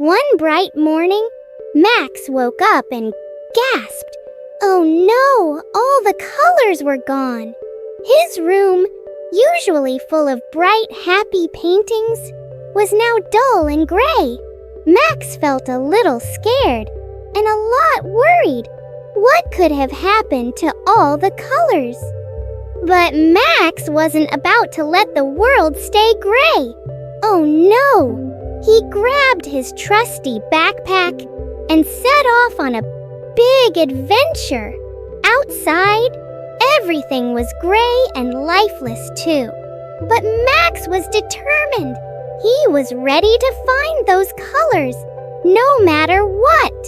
One bright morning, Max woke up and gasped. Oh no, all the colors were gone. His room, usually full of bright, happy paintings, was now dull and gray. Max felt a little scared and a lot worried. What could have happened to all the colors? But Max wasn't about to let the world stay gray. Oh no! He grabbed his trusty backpack and set off on a big adventure. Outside, everything was gray and lifeless too. But Max was determined. He was ready to find those colors, no matter what.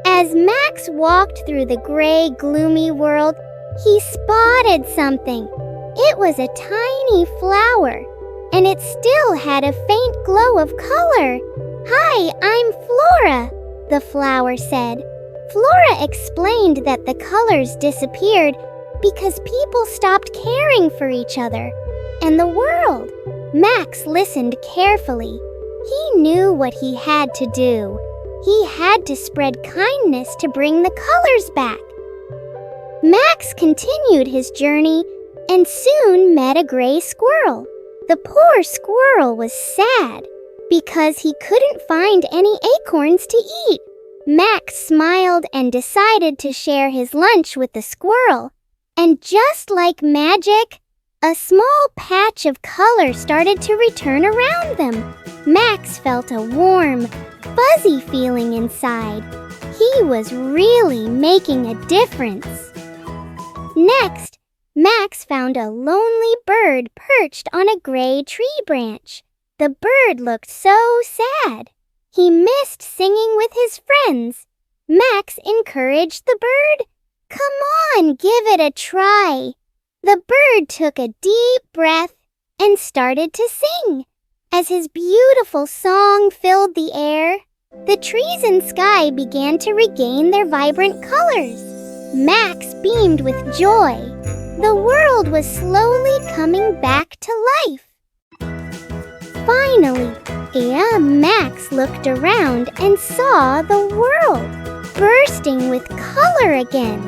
As Max walked through the gray, gloomy world, he spotted something. It was a tiny flower, and it still had a faint glow of color. "Hi, I'm Flora," the flower said. Flora explained that the colors disappeared because people stopped caring for each other and the world. Max listened carefully. He knew what he had to do. He had to spread kindness to bring the colors back. Max continued his journey and soon met a gray squirrel. The poor squirrel was sad because he couldn't find any acorns to eat. Max smiled and decided to share his lunch with the squirrel. And just like magic, a small patch of color started to return around them. Max felt a warm, fuzzy feeling inside. He was really making a difference. Next, Max found a lonely bird perched on a gray tree branch. The bird looked so sad. He missed singing with his friends. Max encouraged the bird. "Come on, give it a try." The bird took a deep breath and started to sing. As his beautiful song filled the air, the trees and sky began to regain their vibrant colors. Max beamed with joy. The world was slowly coming back to life. Finally, Max looked around and saw the world bursting with color again.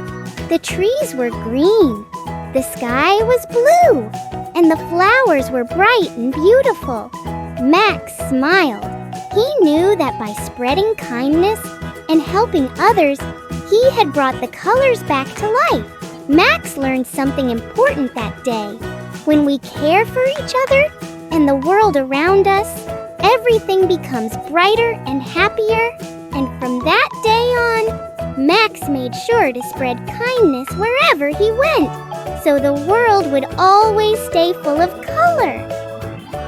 The trees were green, the sky was blue, and the flowers were bright and beautiful. Max smiled. He knew that by spreading kindness and helping others, he had brought the colors back to life. Max learned something important that day. When we care for each other and the world around us, everything becomes brighter and happier. And from that day on, Max made sure to spread kindness wherever he went, so the world would always stay full of color.